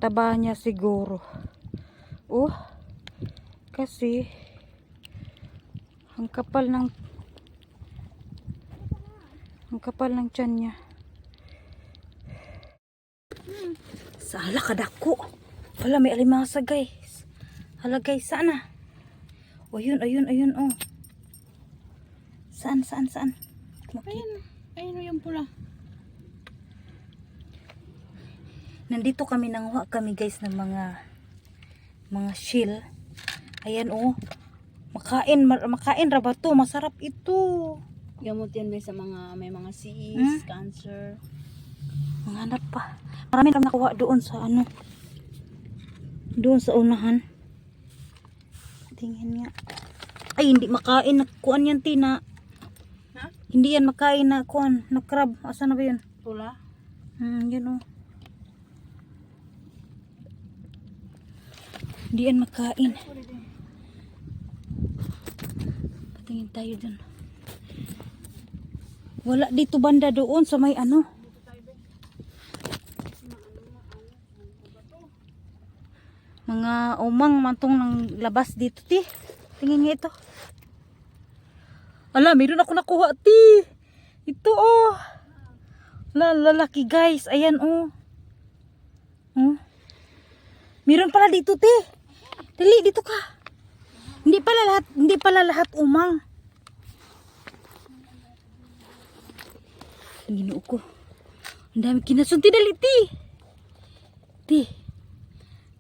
taba niya siguro. Oh, kasi ang kapal ng tiyan niya. Sala kadako. Wala, may alimasa guys. Hala guys, sana. Oh, ayun oh. Saan? Ayun yung pula. Nandito kami, nanguha kami guys ng mga shell. Ayan oh. Makain ra ba to? Masarap ito. Gamot yan may sa mga may mga cyst, cancer. Mga anak pa. Marami kami nakuha doon sa ano. Doon sa unahan. Tingin nga. Ay, hindi makain na kuan yan, Tina. Ha? Hindi yan makain na kuan, na crab. Asa na ba yun? Pula? Yan oh. Hindi yan makain. Patingin tayo dun. Wala dito banda doon sa may ano. Mga umang mantong ng labas dito, ti. Tingin nga ito. Ala, meron ako nakuha, ti. Ito, oh. Lalaki, guys. Ayan, oh. Meron pala dito, ti. Dali, dito ka. Hindi pala lahat umang. Ang ginoo ko. Ang dami kinasunti, dali, ti. Ti.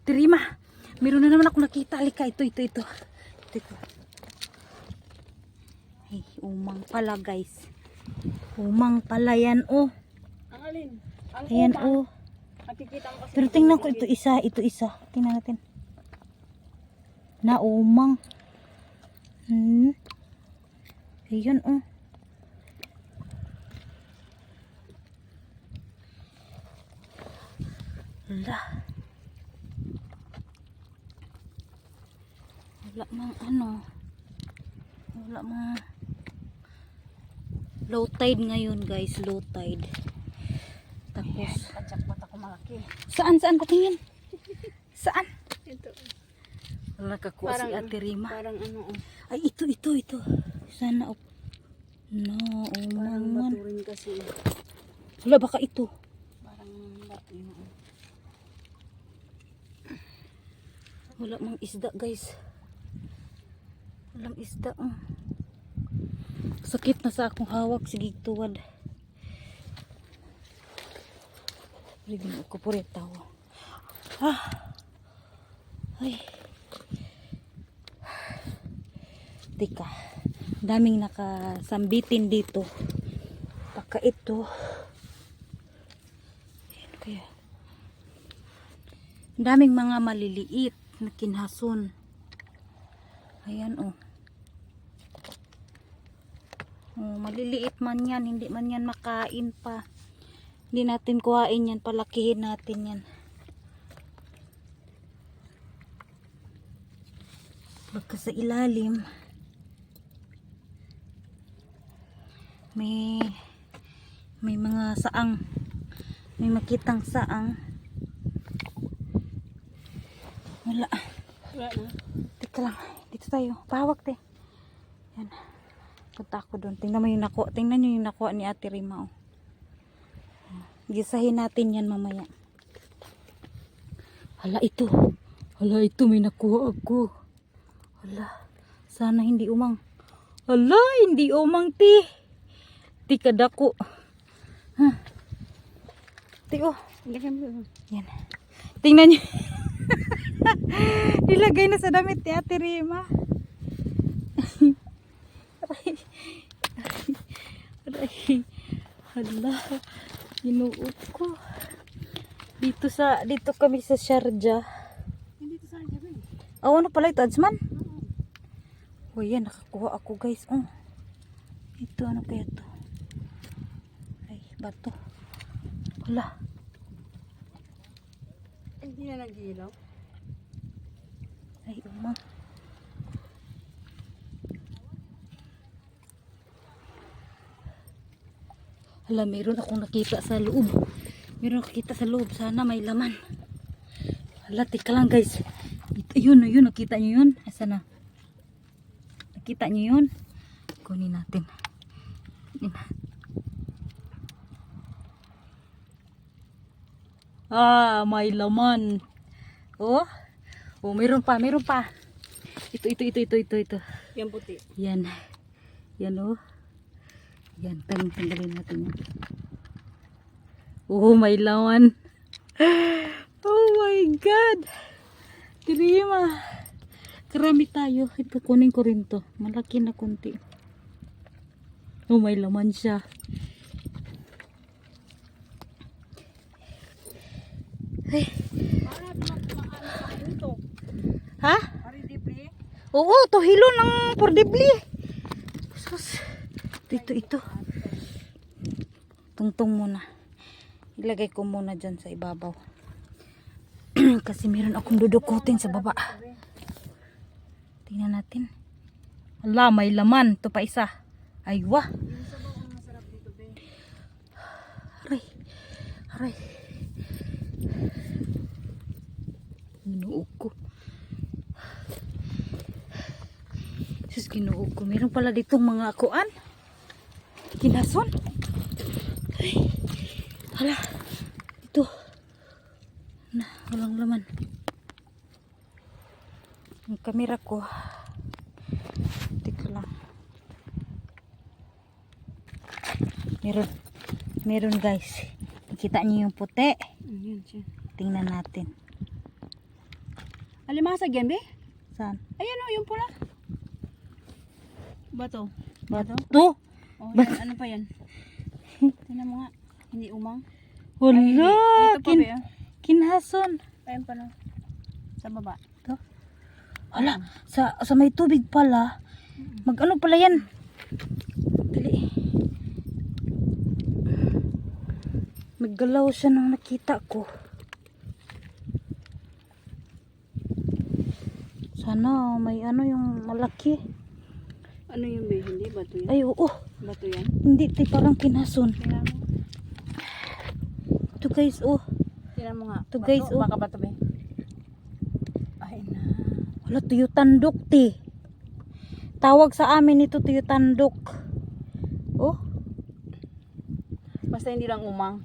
Terima. Meron na naman ako nakita. Halika, ito. Ay, umang pala, guys. Umang pala yan, oh. Ang alin? Ang Ayan, umang. oh. Nakikita ko kasi. Pero tingnan ko, ito isa. Tingnan natin. Na umang. Ayan, oh. Wala. Wala mang ano. Wala mang low tide ngayon, guys. Low tide. Tapos Jackpot ako malaki. saan patingin? Saan? Ito. Wala kakuha si Ate Rima. Parang ano oh. Ay, ito. Sana oh. No, Parang umang. bato rin kasi. Wala, baka ito. Parang bato yun oh. Wala mang isda, guys. Walang isda, oh. Sakit na sa akong hawak. Sige, tuwad. Rigin ako po rin tawa. Ay. Tika. Daming nakasambitin dito. Baka ito. Ayan kaya. Daming mga maliliit na kinhason. Ayan oh. Oh, maliliit man yan, hindi man yan makain pa. Hindi natin kuhain yan, palakihin natin yan. Baka sa ilalim may mga saang. May makitang saang. Wala. Wala na. Teka lang, dito tayo. Pahawak, te. Yan. Punta ako doon. Tingnan mo yung nakuha. Tingnan nyo yung nakuha ni Ate Rima. Oh. Gisahin natin yan mamaya. Hala, ito. May nakuha ako. Hala. Sana hindi umang. Hala, hindi umang, ti. Ti kadako. Ti, oh. Yan. Tingnan nyo. Nilagay na sa damit ni Ate Rima. Aray. Hala. Inuot ko. Dito kami sa Sharjah. Hindi to sa akin. Ano pala ito, Adsman? Oh, yan. Nakakuha ako, guys. Oh. Ito, ano kaya to? Ay, bato. Hala. Hindi na nag-ilaw. Ay, umang. Hala, meron akong nakita sa loob. Sana may laman. Hala, tika lang guys. Ito, yun, yun, nakita nyo yun? Asa na? Nakita nyo yun? Kunin natin. Ah, may laman. Oh, oh, meron pa, meron pa. Ito. Yan puti. Yan. Yan oh. Yan, tanggalin natin yan. Oh, may laman. Oh my God. Tirima. Karami tayo. Ito, kunin ko rin to. Malaki na konti. Oh, may laman siya. Ay. Ha? Oo, to hilo ng pordibli. Sus. Ito. Tungtong muna. Ilagay ko muna dyan sa ibabaw. Kasi meron akong dudukutin sa baba. Tingnan natin. Ala, may laman. Ito pa isa. Aywa. Aray. Ginuog ko. Sus, ginuog ko. Meron pala ditong mga akuan. Kinason. Ay. Hala. Ito. Na, walang laman. Ang kamera ko. Tika lang. Meron guys. Nakita niyo yung puti. Yan siya. Tingnan natin. Alimasag yan, be? Saan? Ayan o, yung pula. Bato. Bato? Oh, yan, ano pa yan? Tingnan mo nga. Hindi umang. Wala. Dito pa, be, ah. Kinhason. Ayan pa, no? Sa baba. Ito. Hala, sa may tubig pala. Mag-ano pala yan? Dali. Maggalaw siya nung nakita ko. Sana may ano yung malaki. Ano yung be? Hindi, bato yan. Ay, oo. Bato yan. Hindi, parang kinason. Tingnan mo. Ito guys, oh. Tingnan mo nga. Ito, guys, oh. Baka bato, be. Ay na. Wala, tuyo tandok, ti. Tawag sa amin ito, tuyo tandok. Oh. Basta hindi lang umang.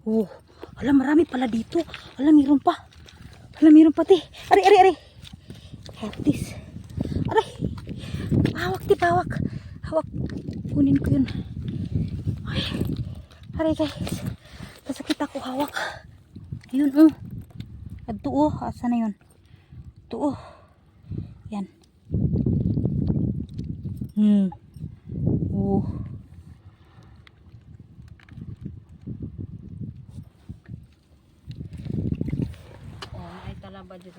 Oh. Wala, marami pala dito. Wala, meron pa. Wala, meron pa, ti. Ari. Hatis. Aray. Hawak, ti, hawak. Hawak. Kunin ko yun. Ay. Aray, guys. Kasakit ako, hawak. Ayun, oh. Adto, oh. Asa na yun? Ito, oh. Yan. Oh. Oh, ay talaba dito.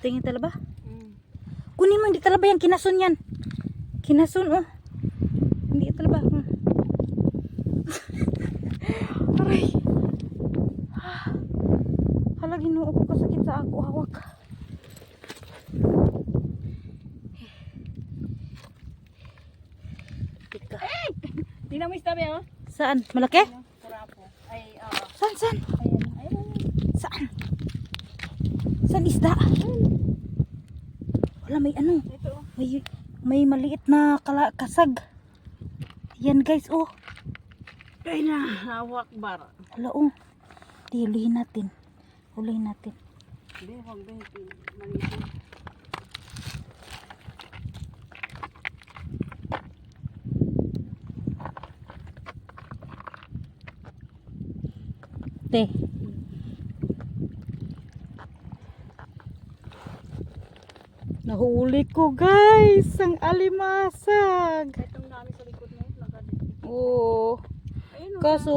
Tingin talaba? Kunin mo, hindi talaba yan. Kinason yan. Kinason, oh. Hindi talaba. Aray. Hala, Ginoo ko, kasakit sa ako. Hawak. Tika. Tingnan mo istabi, oh. Saan? Malaki? Kurapo. Ay, Saan? Ayun. Saan? Saan isda? Wala, may ano. Ito, oh. May maliit na kasag. Yan guys, oh. Ay na, hawak bar. Wala, oh. Di, hulihin natin. Hindi, huwag ba. Maliit. Te. Nahuli ko guys, ang alimasag. Itong dami sa likod mo. Oo. Ayun, oh. Kaso,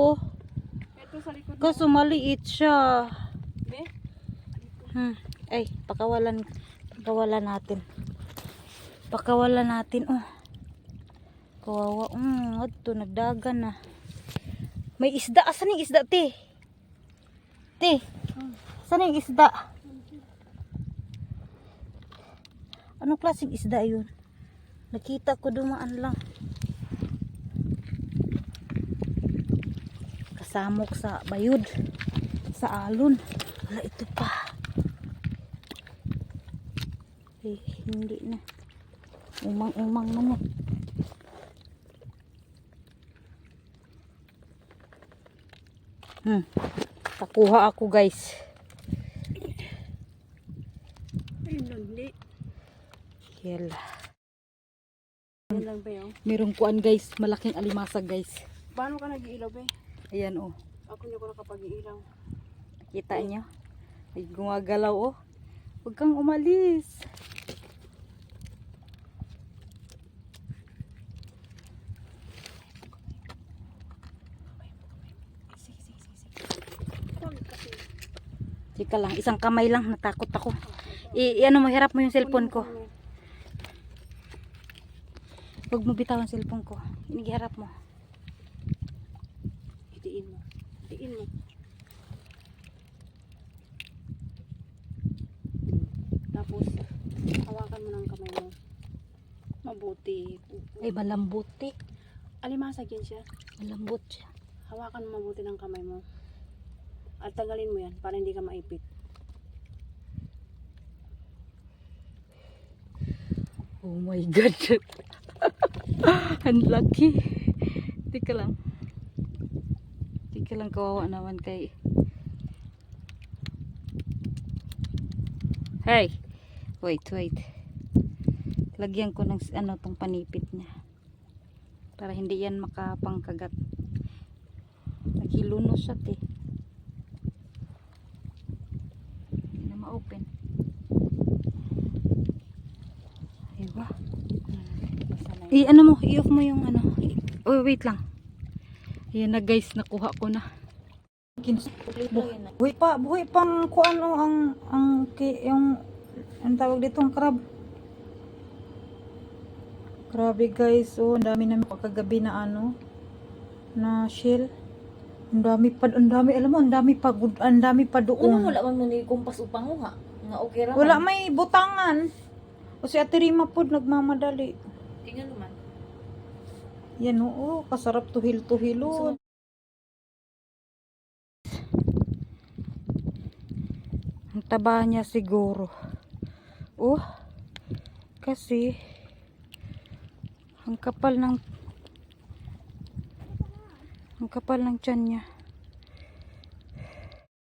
Ito sa likod mo. kaso maliit siya. Be? Ay, pakawalan natin. Pakawalan natin, oh. Kawawa, adto nagdagan na. May isda, asan yung isda, te? Te, saan yung isda? Anong klaseng isda yun? Nakita ko dumaan lang. Kasamok sa bayud. sa alon. Wala, ito pa. Eh, hindi na. Umang-umang na. Nakuha ako guys. Ayun lang, hindi. Yala. Ayun lang ba yun? Merong kuan guys, malaking alimasag guys. Paano ka nag-iilaw ba? Ayan oh. Ako hindi ko nakapag-iilaw. Kita nyo? Ay, gumagalaw oh. Huwag kang umalis. Teka lang, isang kamay lang, natakot ako. Ano mo, hirap mo yung cellphone ko. Huwag mo bitawan cellphone ko. Inigiharap mo. Itiin mo. Itiin mo. Tapos, hawakan mo ng kamay mo. Mabuti. Ay, malambot eh. Alimasag yan siya. Malambot siya. Hawakan mo mabuti ng kamay mo. At tanggalin mo yan para hindi ka maipit. Oh my God. Ang lucky. Tika lang. Tika lang, kawawa naman kay... Hey! Wait. Lagyan ko ng ano tong panipit niya. Para hindi yan makapangkagat. Naghilunos siya eh. Hindi na ma-open. Aywa. Ano mo, i-off mo yung ano. Oh, wait lang. Ayan na guys, nakuha ko na. Buhay pang kuan o yung tawag dito ang crab. Grabe guys, oh, ang dami na kagabi na ano na shell. Ang dami, alam mo, ang dami pa doon. Wala man mo ni kumpas upang nga. Nga okay ra. Wala may butangan. O si Ate Rima po nagmamadali. Tingnan naman. Yan oo, kasarap tuhil-tuhilo. Ang taba niya siguro. Oh, kasi ang kapal ng tiyan niya.